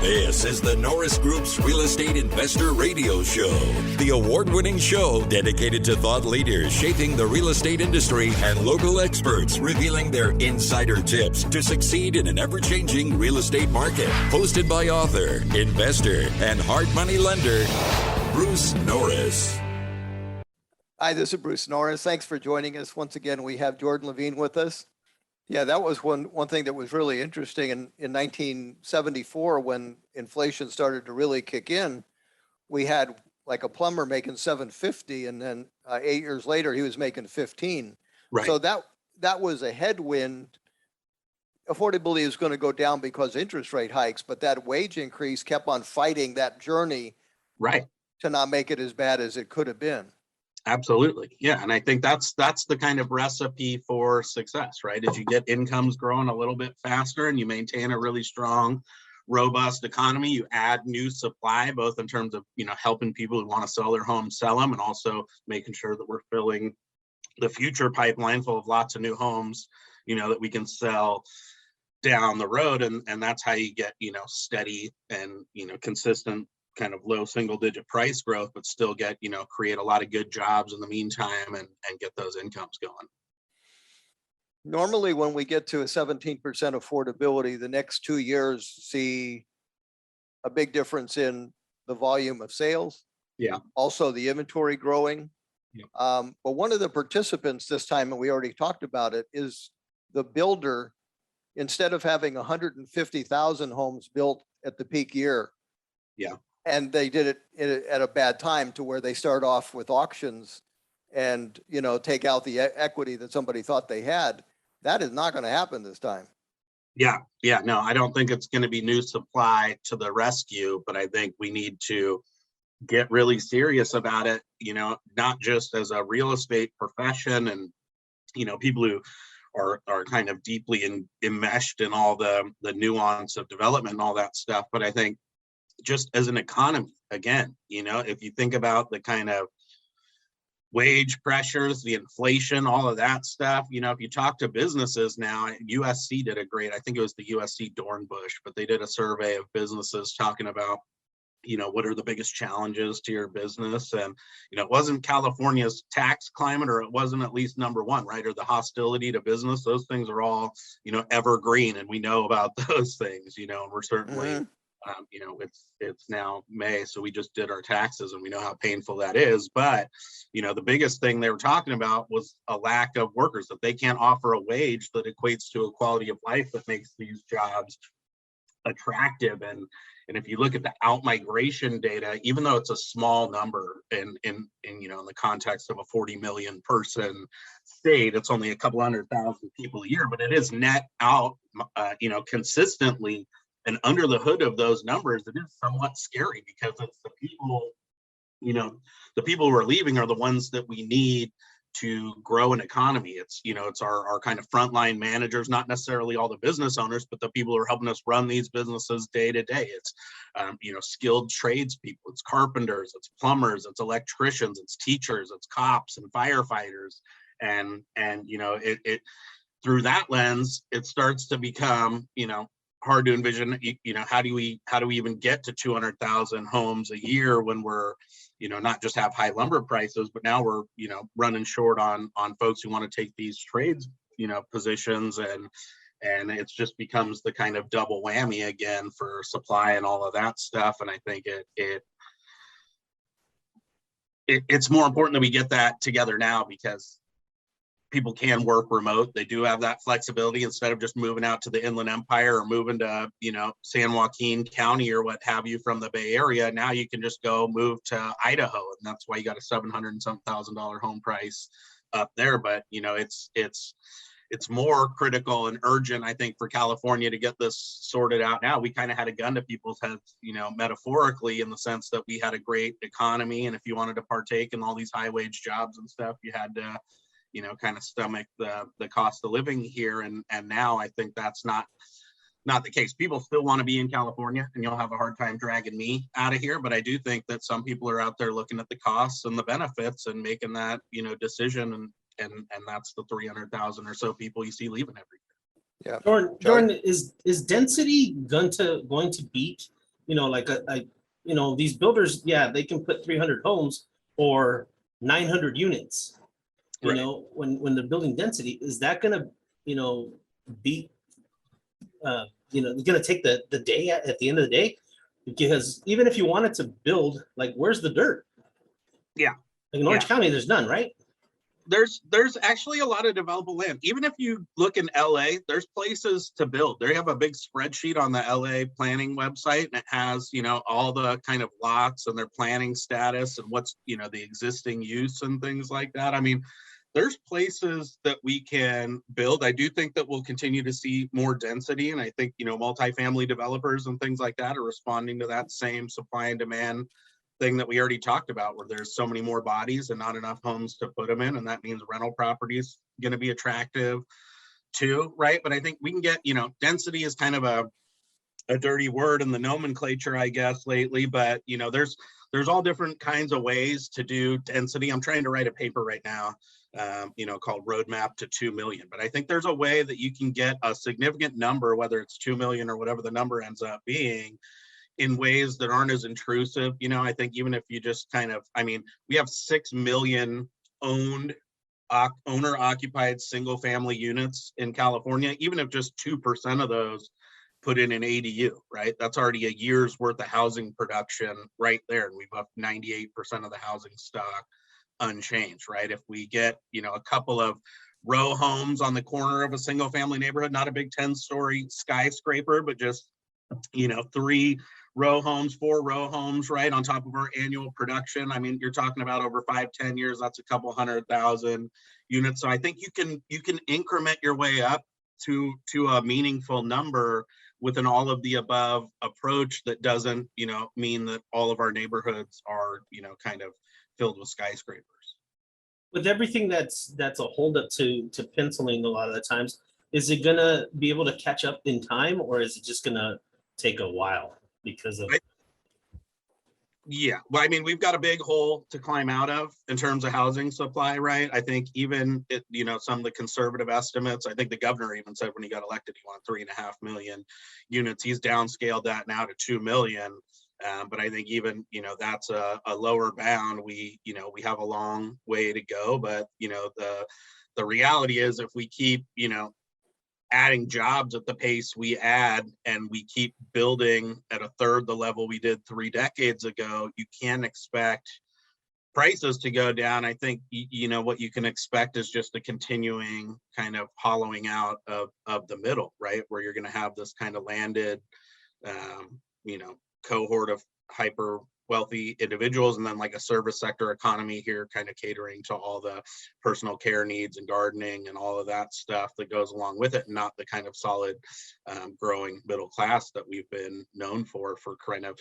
This is the Norris Group's Real Estate Investor Radio Show, the award-winning show dedicated to thought leaders shaping the real estate industry and local experts revealing their insider tips to succeed in an ever-changing real estate market. Hosted by author, investor, and hard money lender, Bruce Norris. Hi, this is Bruce Norris. Thanks for joining us. Once again, we have Jordan Levine with us. Yeah, that was one thing that was really interesting. In 1974, when inflation started to really kick in, we had like a plumber making $750, and then 8 years later, he was making 15. Right. So that was a headwind. Affordability is going to go down because of interest rate hikes, but that wage increase kept on fighting that journey, right, to not make it as bad as it could have been. Absolutely. Yeah. And I think that's the kind of recipe for success, right? As you get incomes growing a little bit faster and you maintain a really strong, robust economy, you add new supply, both in terms of, helping people who want to sell their homes, sell them, and also making sure that we're filling the future pipeline full of lots of new homes, that we can sell down the road. And that's how you get, steady and, consistent kind of low single digit price growth, but still get, create a lot of good jobs in the meantime and get those incomes going. Normally, when we get to a 17% affordability, the next 2 years see a big difference in the volume of sales. Yeah. Also the inventory growing. Yeah. But one of the participants this time, and we already talked about it, is the builder. Instead of having 150,000 homes built at the peak year. Yeah. And they did it at a bad time, to where they start off with auctions and, take out the equity that somebody thought they had. That is not going to happen this time. Yeah. Yeah. No, I don't think it's going to be new supply to the rescue, but I think we need to get really serious about it, not just as a real estate profession and, people who are kind of deeply enmeshed in all the nuance of development and all that stuff. But I think just as an economy, again, if you think about the kind of wage pressures, the inflation, all of that stuff, if you talk to businesses now, USC did a great, I think it was the USC Dornbush, but they did a survey of businesses talking about, what are the biggest challenges to your business? And, it wasn't California's tax climate, or it wasn't at least number one, right? Or the hostility to business. Those things are all, evergreen, and we know about those things, and we're certainly, it's now May, so we just did our taxes and we know how painful that is. But, the biggest thing they were talking about was a lack of workers, that they can't offer a wage that equates to a quality of life that makes these jobs attractive. And if you look at the out-migration data, even though it's a small number in the context of a 40 million person state, it's only a couple 100,000 people a year, but it is net out, consistently. And under the hood of those numbers, it is somewhat scary, because it's the people, the people who are leaving are the ones that we need to grow an economy. It's, it's our kind of frontline managers, not necessarily all the business owners, but the people who are helping us run these businesses day to day. It's, skilled tradespeople, it's carpenters, it's plumbers, it's electricians, it's teachers, it's cops and firefighters. And it through that lens, it starts to become, hard to envision, how do we even get to 200,000 homes a year when we're, not just have high lumber prices, but now we're, running short on folks who want to take these trades, positions, and it just becomes the kind of double whammy again for supply and all of that stuff. And I think it's more important that we get that together now, because people can work remote. They do have that flexibility, instead of just moving out to the Inland Empire or moving to, San Joaquin County or what have you from the Bay Area. Now you can just go move to Idaho, and that's why you got a $700 and some $1,000 home price up there. But, it's more critical and urgent, I think, for California to get this sorted out now. We kind of had a gun to people's heads, metaphorically, in the sense that we had a great economy. And if you wanted to partake in all these high wage jobs and stuff, you had to, kind of stomach the cost of living here. And now I think that's not the case. People still want to be in California, and you'll have a hard time dragging me out of here. But I do think that some people are out there looking at the costs and the benefits and making that, decision. And that's the 300,000 or so people you see leaving every year. Yeah. Jordan, is density going to beat these builders, yeah, they can put 300 homes or 900 units. Right. When the building density, is that going to, be, going to take the day at the end of the day? Because even if you wanted to build, like, where's the dirt? Yeah. Like in Orange County, there's none, right? There's actually a lot of developable land. Even if you look in LA, there's places to build. They have a big spreadsheet on the LA planning website, and it has, all the kind of lots and their planning status and what's, the existing use and things like that. I mean, there's places that we can build. I do think that we'll continue to see more density. And I think, multifamily developers and things like that are responding to that same supply and demand thing that we already talked about, where there's so many more bodies and not enough homes to put them in. And that means rental properties going to be attractive too, right? But I think we can get, density is kind of a dirty word in the nomenclature, I guess, lately, but there's all different kinds of ways to do density. I'm trying to write a paper right now, called Roadmap to 2 million. But I think there's a way that you can get a significant number, whether it's 2 million or whatever the number ends up being, in ways that aren't as intrusive. I think even if you just we have 6 million owner occupied single family units in California. Even if just 2% of those put in an ADU, right? That's already a year's worth of housing production right there. And we've left 98% of the housing stock unchanged, right? If we get, a couple of row homes on the corner of a single family neighborhood, not a big 10-story skyscraper, but just, 3 row homes, 4 row homes, right, on top of our annual production. I mean, you're talking about over 5-10 years, that's a couple 100,000 units. So I think you can increment your way up to a meaningful number with an all of the above approach that doesn't, mean that all of our neighborhoods are, kind of filled with skyscrapers. With everything that's a holdup to penciling a lot of the times, is it gonna be able to catch up in time, or is it just gonna take a while because of? Yeah, well, I mean, we've got a big hole to climb out of in terms of housing supply, right? I think even some of the conservative estimates, I think the governor even said when he got elected, he wanted 3.5 million units. He's downscaled that now to 2 million. But I think even, that's a lower bound. We have a long way to go, but, the reality is if we keep, adding jobs at the pace we add and we keep building at a third the level we did 3 decades ago, you can't expect prices to go down. I think, what you can expect is just a continuing kind of hollowing out of the middle, right? Where you're going to have this kind of landed, cohort of hyper wealthy individuals, and then like a service sector economy here kind of catering to all the personal care needs and gardening and all of that stuff that goes along with it, and not the kind of solid growing middle class that we've been known for kind of,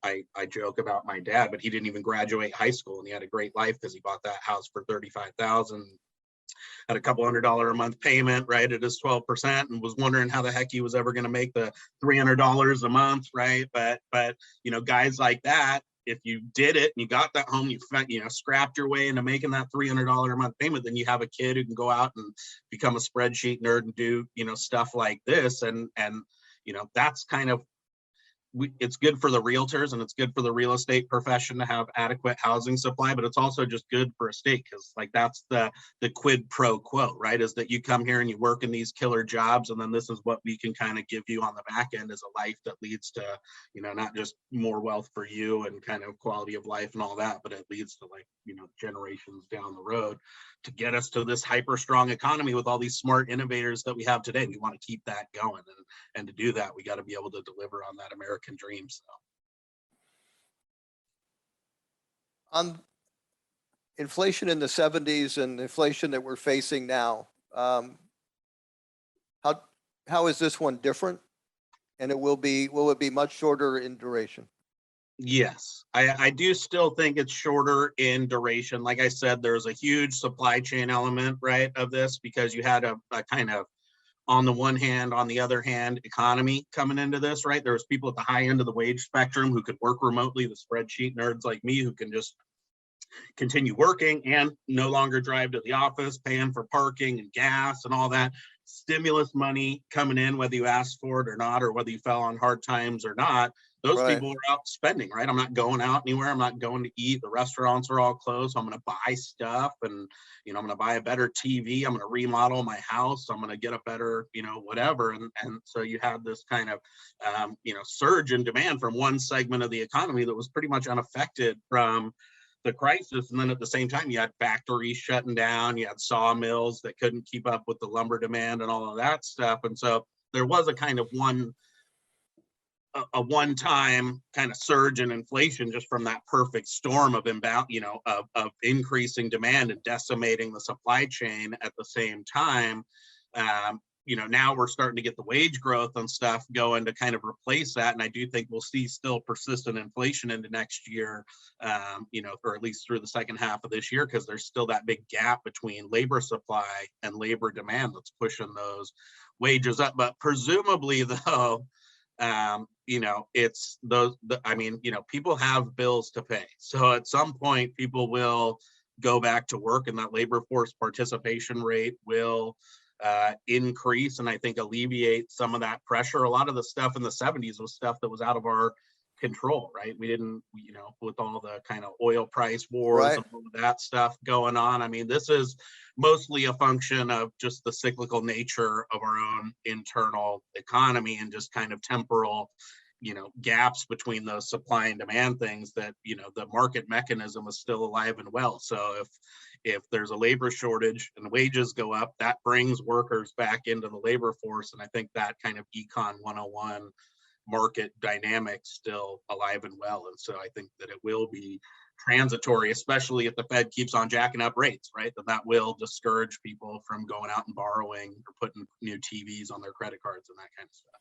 I joke about my dad, but he didn't even graduate high school and he had a great life because he bought that house for $35,000, had a couple $100 a month payment, right, at his 12%, and was wondering how the heck he was ever going to make the $300 a month, right? But guys like that, if you did it and you got that home, you scrapped your way into making that $300 a month payment, then you have a kid who can go out and become a spreadsheet nerd and do stuff like this, and that's kind of, it's good for the realtors and it's good for the real estate profession to have adequate housing supply, but it's also just good for a state because that's the quid pro quo, right? Is that you come here and you work in these killer jobs, and then this is what we can kind of give you on the back end as a life that leads to, not just more wealth for you and kind of quality of life and all that, but it leads to generations down the road to get us to this hyper strong economy with all these smart innovators that we have today. We want to keep that going, and to do that, we got to be able to deliver on that American dream. So, on inflation in the 70s and inflation that we're facing now, how is this one different? And will it be much shorter in duration? Yes, I do still think it's shorter in duration. Like I said, there's a huge supply chain element, right, of this, because you had a kind of on the one hand, on the other hand, economy coming into this, right? There was people at the high end of the wage spectrum who could work remotely, the spreadsheet nerds like me who can just continue working and no longer drive to the office, paying for parking and gas and all that. stimulus money coming in, whether you asked for it or not, or whether you fell on hard times or not. Those Right. people are out spending, right? I'm not going out anywhere. I'm not going to eat. The restaurants are all closed. So I'm going to buy stuff, and, I'm going to buy a better TV. I'm going to remodel my house. I'm going to get a better, whatever. And so you had this kind of, surge in demand from one segment of the economy that was pretty much unaffected from the crisis. And then at the same time, you had factories shutting down, you had sawmills that couldn't keep up with the lumber demand and all of that stuff. And so there was a kind of one-time kind of surge in inflation just from that perfect storm of of increasing demand and decimating the supply chain at the same time. Now we're starting to get the wage growth and stuff going to kind of replace that. And I do think we'll see still persistent inflation into next year, or at least through the second half of this year, because there's still that big gap between labor supply and labor demand that's pushing those wages up. But presumably, though, it's those, people have bills to pay. So at some point, people will go back to work, and that labor force participation rate will increase, and I think alleviate some of that pressure. A lot of the stuff in the 70s was stuff that was out of our control, right? We didn't, with all the kind of oil price wars Right. and all of that stuff going on. I mean, this is mostly a function of just the cyclical nature of our own internal economy and just kind of temporal, gaps between those supply and demand things that, the market mechanism is still alive and well. So if there's a labor shortage and wages go up, that brings workers back into the labor force. And I think that kind of Econ 101 market dynamic still alive and well. And so I think that it will be transitory, especially if the Fed keeps on jacking up rates, right? That will discourage people from going out and borrowing or putting new TVs on their credit cards and that kind of stuff.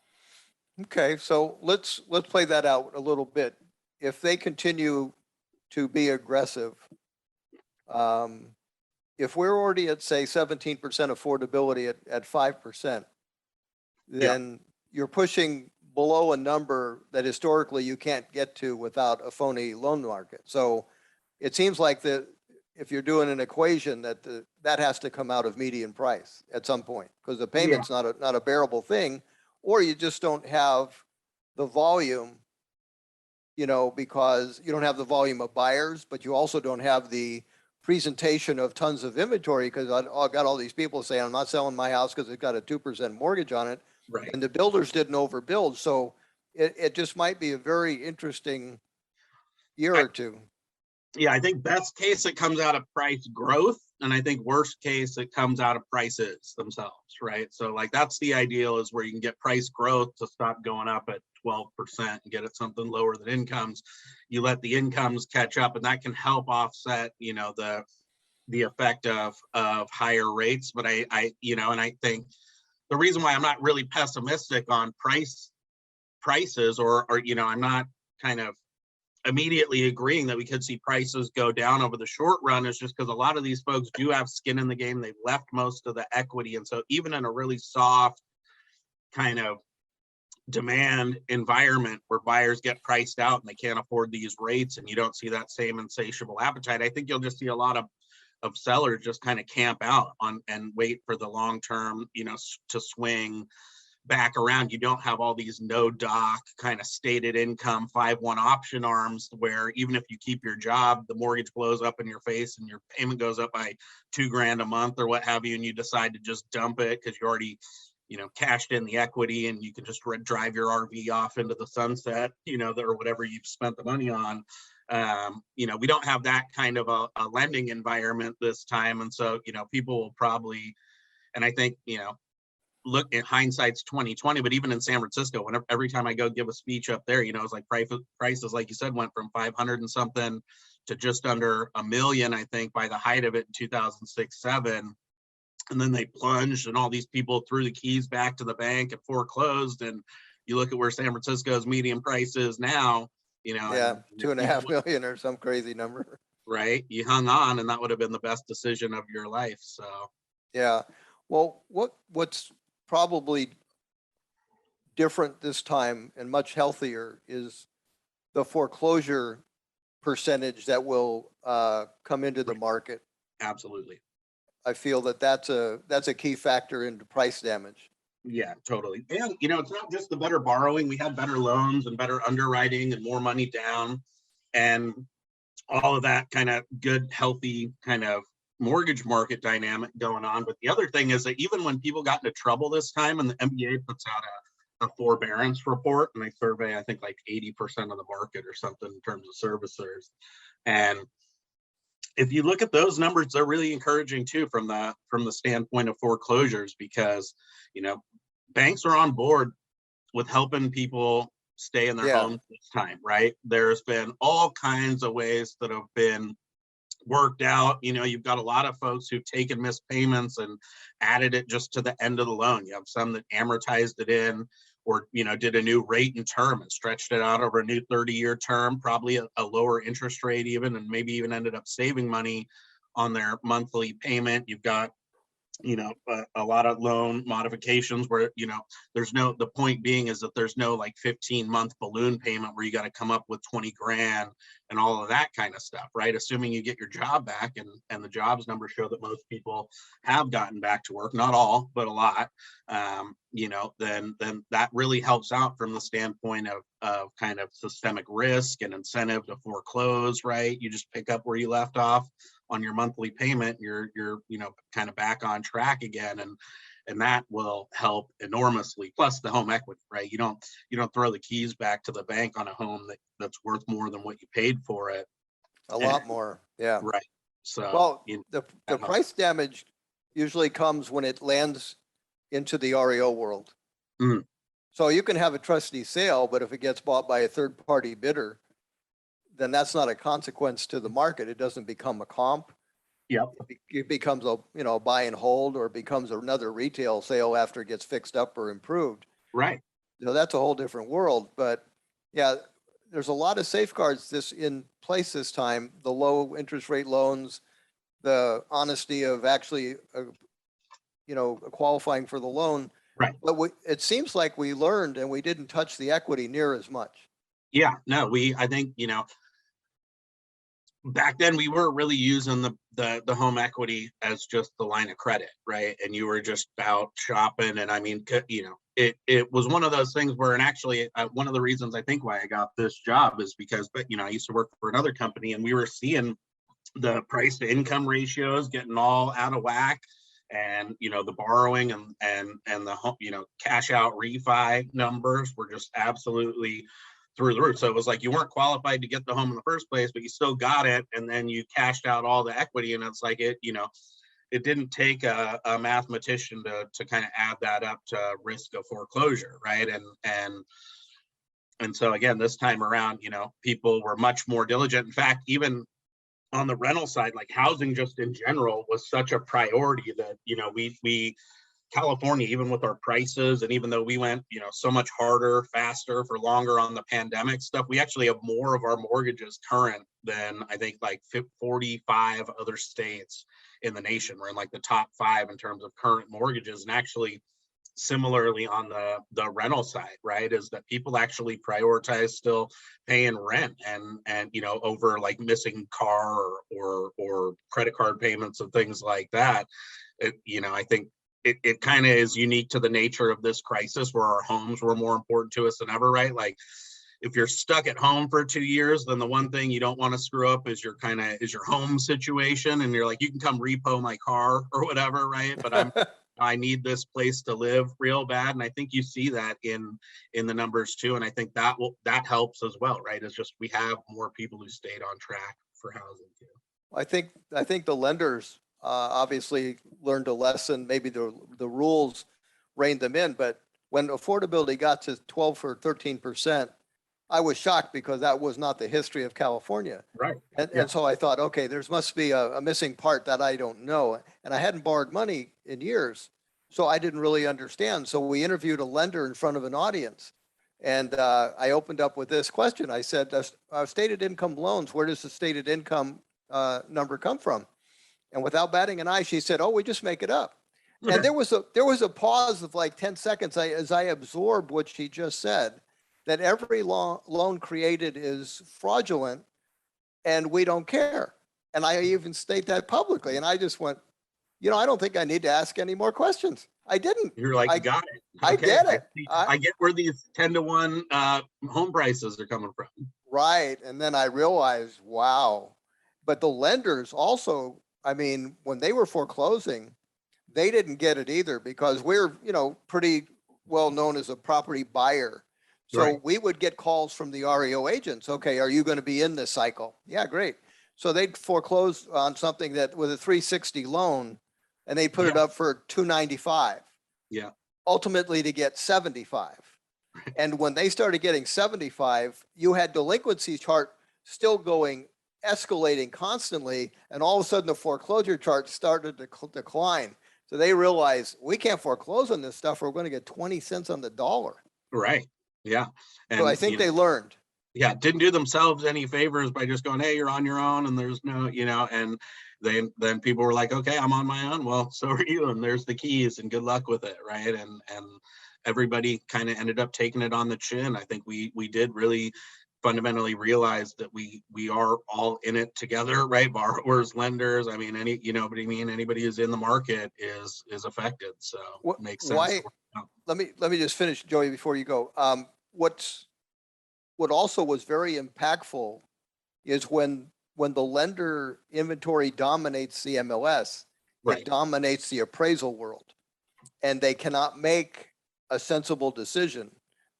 Okay, so let's play that out a little bit. If they continue to be aggressive, if we're already at, say, 17% affordability at 5%, then you're pushing below a number that historically you can't get to without a phony loan market. So it seems like that if you're doing an equation that that has to come out of median price at some point, because the payment's not a bearable thing, or you just don't have the volume, because you don't have the volume of buyers, but you also don't have the presentation of tons of inventory, because I got all these people saying, I'm not selling my house because it's got a 2% mortgage on it. Right. And the builders didn't overbuild. So it just might be a very interesting year or two. Yeah, I think best case, it comes out of price growth. And I think worst case, it comes out of prices themselves, right? So like that's the ideal, is where you can get price growth to stop going up at 12% and get it something lower than incomes. You let the incomes catch up, and that can help offset, the effect of higher rates. But I and I think the reason why I'm not really pessimistic on prices or I'm not kind of immediately agreeing that we could see prices go down over the short run is just because a lot of these folks do have skin in the game. They've left most of the equity. And so even in a really soft kind of demand environment where buyers get priced out and they can't afford these rates, and you don't see that same insatiable appetite, I think you'll just see a lot of sellers just kind of camp out on and wait for the long term, to swing back around. You don't have all these no doc kind of stated income 5-1 option arms where even if you keep your job, the mortgage blows up in your face and your payment goes up by $2,000 a month or what have you, and you decide to just dump it because you already cashed in the equity and you can just drive your RV off into the sunset, or whatever you've spent the money on. We don't have that kind of a lending environment this time. And so, people will probably, and I think, look at hindsight's 2020, but even in San Francisco, every time I go give a speech up there, it's like prices, like you said, went from 500 and something to just under $1 million, I think, by the height of it in 2006-07. And then they plunged, and all these people threw the keys back to the bank and foreclosed. And you look at where San Francisco's median price is now, Yeah, 2.5 million or some crazy number. Right. You hung on, and that would have been the best decision of your life. So, yeah. Well, what's probably different this time and much healthier is the foreclosure percentage that will come into the market. absolutely. I feel that that's a key factor into price damage. Yeah, totally. And, it's not just the better borrowing. We had better loans and better underwriting and more money down and all of that kind of good, healthy kind of mortgage market dynamic going on. But the other thing is that even when people got into trouble this time, and the MBA puts out a forbearance report, and they survey, I think, like 80% of the market or something in terms of servicers. And if you look at those numbers, they're really encouraging too from the standpoint of foreclosures, because banks are on board with helping people stay in their homes this time, right? There's been all kinds of ways that have been worked out. You've got a lot of folks who've taken missed payments and added it just to the end of the loan. You have some that amortized it in, or did a new rate and term and stretched it out over a new 30-year term, probably a lower interest rate even, and maybe even ended up saving money on their monthly payment. You've got a lot of loan modifications where the point being is that there's no like 15-month balloon payment where you got to come up with 20 grand and all of that kind of stuff, right? Assuming you get your job back, and the jobs numbers show that most people have gotten back to work, not all, but a lot. Then that really helps out from the standpoint of kind of systemic risk and incentive to foreclose, right? You just pick up where you left off on your monthly payment. You're kind of back on track again, and that will help enormously. Plus the home equity, right? You don't throw the keys back to the bank on a home that's worth more than what you paid for it. A lot more, yeah. Right. So well, the price damage usually comes when it lands into the REO world. Mm. So you can have a trustee sale, but if it gets bought by a third-party bidder, then that's not a consequence to the market. It doesn't become a comp. Yep. It becomes a buy and hold, or it becomes another retail sale after it gets fixed up or improved. Right. So that's a whole different world. But yeah, there's a lot of safeguards in place this time. The low interest rate loans, the honesty of actually, qualifying for the loan. Right. But it seems like we learned and we didn't touch the equity near as much. Yeah, no, I think, back then we were really using the home equity as just the line of credit, right? And you were just out shopping. And I mean, it was one of those things where, and actually one of the reasons I think why I got this job is because, I used to work for another company, and we were seeing the price to income ratios getting all out of whack. And, the borrowing and the home, cash out refi numbers were just absolutely through the roof. So it was like you weren't qualified to get the home in the first place, but you still got it, and then you cashed out all the equity. And it's like it didn't take a mathematician to kind of add that up to risk of foreclosure, right? And so again, this time around, people were much more diligent. In fact, even on the rental side, like housing just in general was such a priority that we California, even with our prices, and even though we went, so much harder, faster, for longer on the pandemic stuff, we actually have more of our mortgages current than I think like 45 other states in the nation. We're in like the top 5 in terms of current mortgages. And actually, similarly on the rental side, right, is that people actually prioritize still paying rent and over like missing car or credit card payments and things like that. I think it kind of is unique to the nature of this crisis, where our homes were more important to us than ever, right? Like if you're stuck at home for 2 years, then the one thing you don't want to screw up is your home situation. And you're like, you can come repo my car or whatever, right? But I need this place to live real bad. And I think you see that in the numbers too. And I think that helps as well, right? It's just we have more people who stayed on track for housing too. I think the lenders obviously learned a lesson. Maybe the rules reined them in, but when affordability got to 12 or 13%, I was shocked, because that was not the history of California. Right. And so I thought, okay, there must be a missing part that I don't know. And I hadn't borrowed money in years, so I didn't really understand. So we interviewed a lender in front of an audience, and I opened up with this question. I said, stated income loans, where does the stated income number come from? And without batting an eye, she said, "Oh, we just make it up." And there was a pause of like 10 seconds as I absorbed what she just said, that every loan created is fraudulent and we don't care. And I even state that publicly. And I just went, I don't think I need to ask any more questions. I didn't. You're like, I got it. I Okay, get it. I get where these 10-to-1 home prices are coming from. Right. And then I realized, wow. But the lenders also, I mean, when they were foreclosing, they didn't get it either because we're, pretty well known as a property buyer. So Right. we would get calls from the REO agents. Okay, are you going to be in this cycle? Yeah, great. So they'd foreclose on something that with a 360 loan and they put it Yeah. up for 295. Yeah. Ultimately to get 75. And when they started getting 75, you had delinquency chart still going, escalating constantly. And all of a sudden the foreclosure chart started to decline. So they realized we can't foreclose on this stuff. We're going to get 20 cents on the dollar. Right. Yeah. So I think they learned. Yeah, didn't do themselves any favors by just going, hey, you're on your own and there's no, and then people were like, okay, I'm on my own. Well, so are you, and there's the keys and good luck with it, right? And everybody kind of ended up taking it on the chin. I think we did really fundamentally realize that we are all in it together, right? Borrowers, lenders, I mean, anybody who's in the market is affected. So it makes sense. Why? Let me just finish, Joey, before you go. What also was very impactful is when the lender inventory dominates the MLS, Right. it dominates the appraisal world, and they cannot make a sensible decision.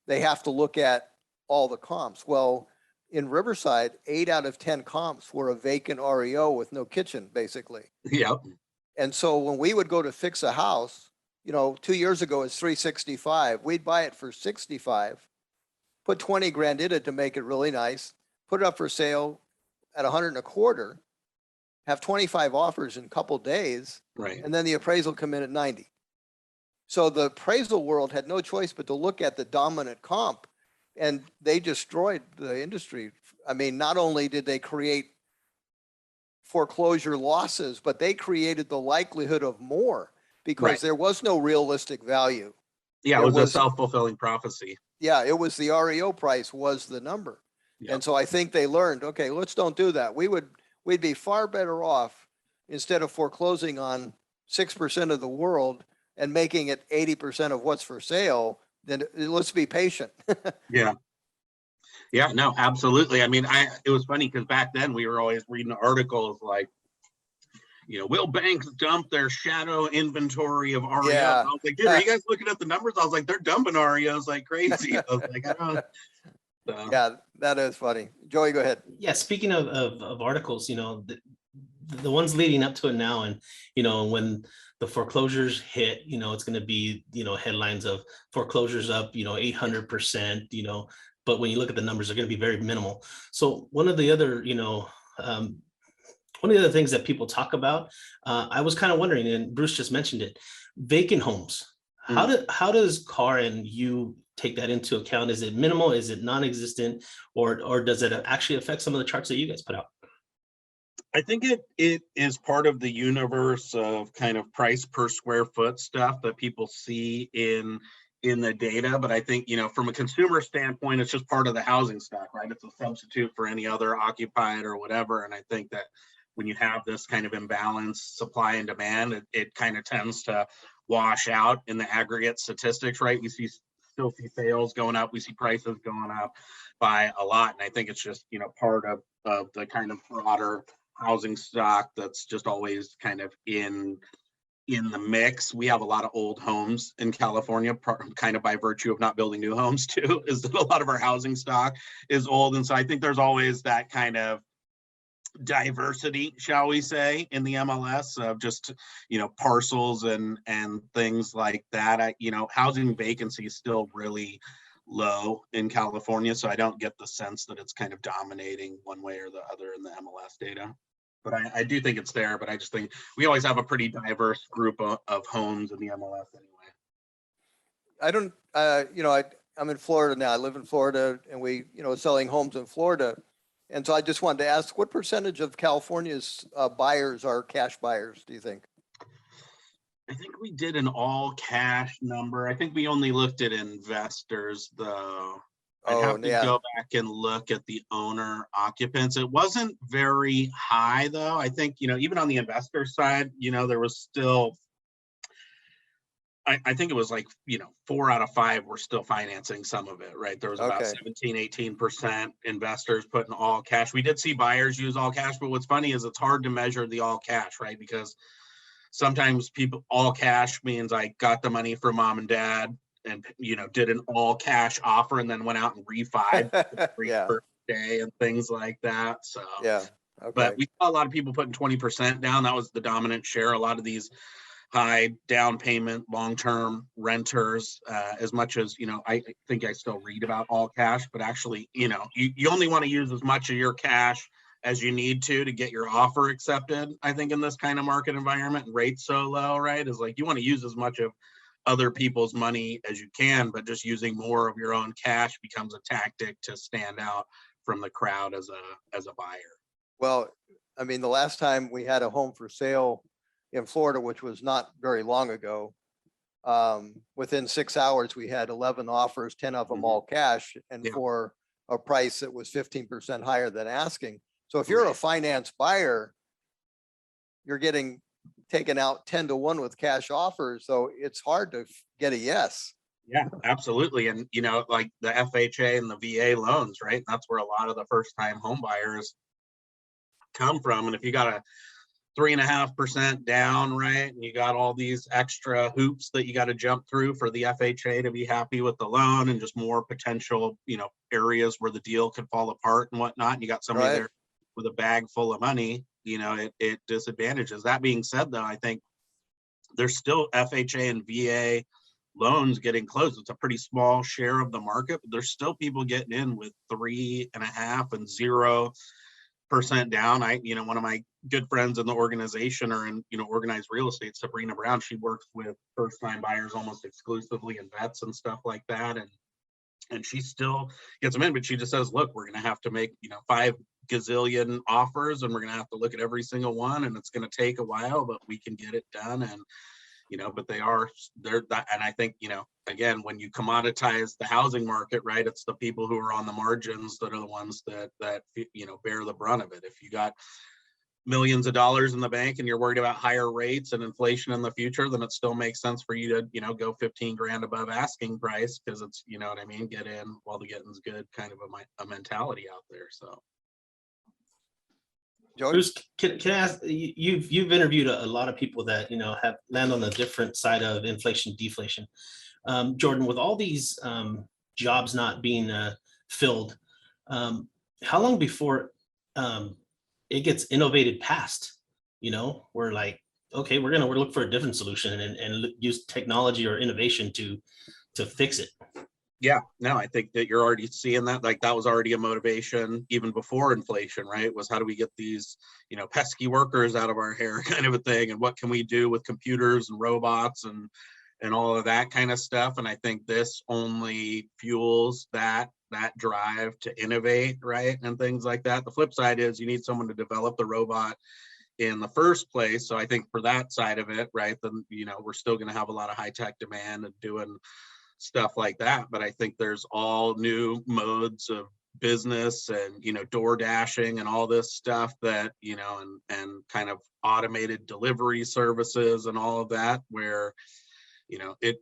They have to look at all the comps. Well, in Riverside, 8 out of 10 comps were a vacant REO with no kitchen, basically. Yep. And so when we would go to fix a house, 2 years ago it's 365. We'd buy it for 65, put 20 grand in it to make it really nice, put it up for sale at 125, have 25 offers in a couple days, Right. and then the appraisal come in at 90. So the appraisal world had no choice but to look at the dominant comp, and they destroyed the industry. I mean, not only did they create foreclosure losses, but they created the likelihood of more because Right. there was no realistic value. Yeah, it There was a was- self-fulfilling prophecy. Yeah, it was the REO price was the number. Yep. And so I think they learned, okay, let's don't do that. We'd be far better off instead of foreclosing on 6% of the world and making it 80% of what's for sale, then let's be patient. Yeah. Yeah, no, absolutely. I mean, it was funny because back then we were always reading articles like, will banks dump their shadow inventory of REO? Yeah. I was like, dude, are you guys looking at the numbers? I was like, they're dumping REOs like crazy. I was like, I don't. So. Yeah, that is funny. Joey, go ahead. Yeah, speaking of articles, the ones leading up to it now, and when the foreclosures hit, it's going to be headlines of foreclosures up 800%, but when you look at the numbers, they're going to be very minimal. So one of the other things that people talk about, I was kind of wondering, and Bruce just mentioned it, vacant homes. How does CAR and you take that into account? Is it minimal? Is it non-existent? Or does it actually affect some of the charts that you guys put out? I think it is part of the universe of kind of price per square foot stuff that people see in the data. But I think, from a consumer standpoint, it's just part of the housing stock, right? It's a substitute for any other occupied or whatever. And I think that when you have this kind of imbalance, supply and demand, it kind of tends to wash out in the aggregate statistics, right? We still see sales going up. We see prices going up by a lot. And I think it's just, part of the kind of broader housing stock that's just always kind of in the mix. We have a lot of old homes in California, kind of by virtue of not building new homes too, is that a lot of our housing stock is old. And so I think there's always that kind of diversity, shall we say, in the MLS of just, parcels and things like that. Housing vacancy is still really low in California. So I don't get the sense that it's kind of dominating one way or the other in the MLS data. But I do think it's there, but I just think we always have a pretty diverse group of homes in the MLS anyway. I don't, I'm in Florida now. I live in Florida and we, selling homes in Florida. And so I just wanted to ask, what percentage of California's buyers are cash buyers, do you think? I think we did an all cash number. I think we only looked at investors though. I'd Oh, have to yeah. go back and look at the owner occupants. It wasn't very high though. I think, even on the investor side, there was still, I think it was like, 4 out of 5 were still financing some of it, right? There was about Okay. 17-18% investors putting all cash. We did see buyers use all cash, but what's funny is it's hard to measure the all cash, right? Because sometimes people, all cash means I got the money from mom and dad and, did an all cash offer and then went out and refied Yeah. first day and things like that. So, Yeah. but Okay. we saw a lot of people putting 20% down. That was the dominant share. A lot of these high down payment, long-term renters, as much as, I think I still read about all cash, but actually, you only want to use as much of your cash as you need to get your offer accepted. I think in this kind of market environment and rates so low, right, is like you want to use as much of other people's money as you can, but just using more of your own cash becomes a tactic to stand out from the crowd as a buyer. Well, I mean, the last time we had a home for sale in Florida, which was not very long ago, within 6 hours, we had 11 offers, 10 of them Mhm. all cash, and Yeah. for a price that was 15% higher than asking. So if you're a Right. finance buyer, you're getting taken out 10-1 with cash offers. So it's hard to get a yes. Yeah, absolutely. And, like the FHA and the VA loans, right? That's where a lot of the first time home buyers come from. And if you got a 3.5% down, right, and you got all these extra hoops that you got to jump through for the FHA to be happy with the loan and just more potential, areas where the deal could fall apart and whatnot. And you got somebody Right. there with a bag full of money, it disadvantages. That being said, though, I think there's still FHA and VA loans getting closed. It's a pretty small share of the market, but there's still people getting in with 3.5 and 0% down. One of my good friends in the organization or in, organized real estate, Sabrina Brown, she works with first time buyers almost exclusively and vets and stuff like that. And she still gets them in, but she just says, look, we're going to have to make, 5 gazillion offers and we're going to have to look at every single one. And it's going to take a while, but we can get it done. And, but they're that. And I think, again, when you commoditize the housing market, right, it's the people who are on the margins that are the ones that bear the brunt of it. If you got millions of dollars in the bank and you're worried about higher rates and inflation in the future, then it still makes sense for you to, go 15 grand above asking price because it's, what I mean, get in while the getting's good kind of a mentality out there. So. George? Bruce, can I ask, you've interviewed a lot of people that, have land on a different side of inflation, deflation. Jordan, with all these jobs not being filled, how long before it gets innovated past? We're like, okay, we're look for a different solution and use technology or innovation to fix it. Yeah, no, I think that you're already seeing that. Like that was already a motivation even before inflation, right? Was how do we get these, pesky workers out of our hair kind of a thing. And what can we do with computers and robots and all of that kind of stuff. And I think this only fuels that drive to innovate, right? And things like that. The flip side is you need someone to develop the robot in the first place. So I think for that side of it, right, then, we're still going to have a lot of high tech demand and doing stuff like that. But I think there's all new modes of business and, door dashing and all this stuff that, and kind of automated delivery services and all of that, where,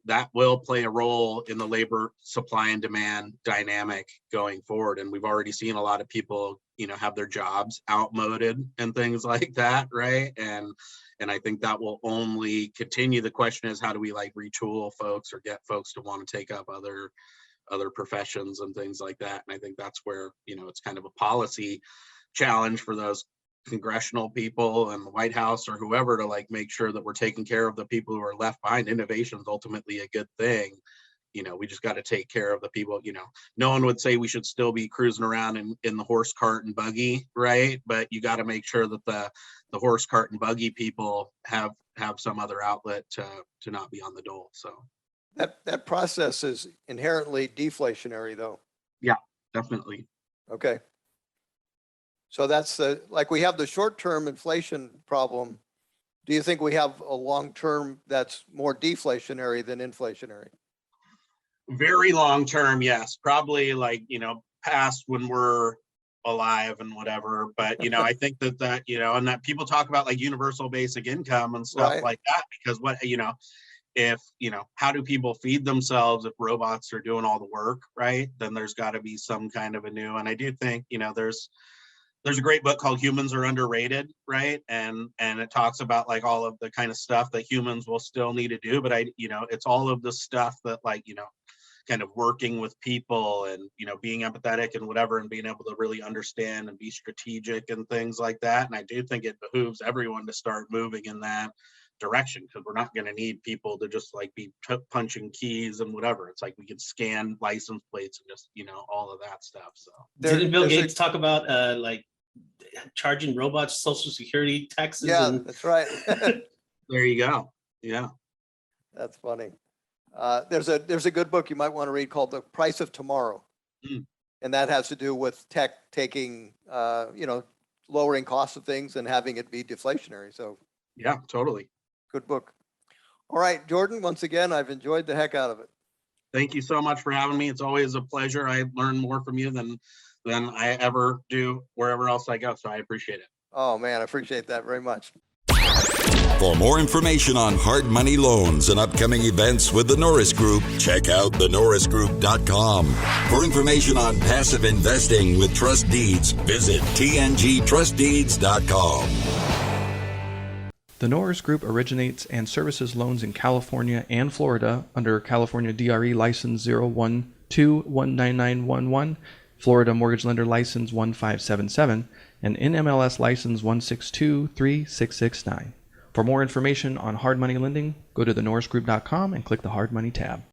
that will play a role in the labor supply and demand dynamic going forward. And we've already seen a lot of people, have their jobs outmoded and things like that, right? And I think that will only continue. The question is, how do we retool folks or get folks to want to take up other professions and things like that? And I think that's where, it's kind of a policy challenge for those congressional people and the White House or whoever to make sure that we're taking care of the people who are left behind. Innovation is ultimately a good thing. We just got to take care of the people. No one would say we should still be cruising around in the horse cart and buggy, right? But you got to make sure that the horse cart and buggy people have some other outlet to not be on the dole. So That process is inherently deflationary though. yeah, definitely. Okay. So that's we have the short-term inflation problem. Do you think we have a long-term that's more deflationary than inflationary? Very long term, yes, probably like, past when we're alive and whatever. But, I think that, and that people talk about like universal basic income and stuff Right. like that, because if, how do people feed themselves if robots are doing all the work, right? Then there's got to be some kind of a new, and I do think, there's a great book called Humans Are Underrated, right? And it talks about like all of the kind of stuff that humans will still need to do, but it's all of the stuff that like, kind of working with people and, being empathetic and whatever, and being able to really understand and be strategic and things like that. And I do think it behooves everyone to start moving in that direction, because we're not going to need people to just like be punching keys and whatever. It's like we can scan license plates and just, all of that stuff. So Didn't Bill Gates talk about like charging robots Social Security taxes? Yeah, and... that's right. there you go. Yeah. That's funny. There's a good book you might want to read called The Price of Tomorrow. Mm. And that has to do with tech taking, lowering costs of things and having it be deflationary. So yeah, totally. good book. All right, Jordan, once again, I've enjoyed the heck out of it. Thank you so much for having me. It's always a pleasure. I learn more from you than I ever do wherever else I go. So I appreciate it. Oh man, I appreciate that very much. For more information on hard money loans and upcoming events with the Norris Group, check out thenorrisgroup.com. For information on passive investing with trust deeds, visit tngtrustdeeds.com. The Norris Group originates and services loans in California and Florida under California DRE License 012-19911, Florida Mortgage Lender License 1577, and NMLS License 1623669. For more information on hard money lending, go to thenorrisgroup.com and click the Hard Money tab.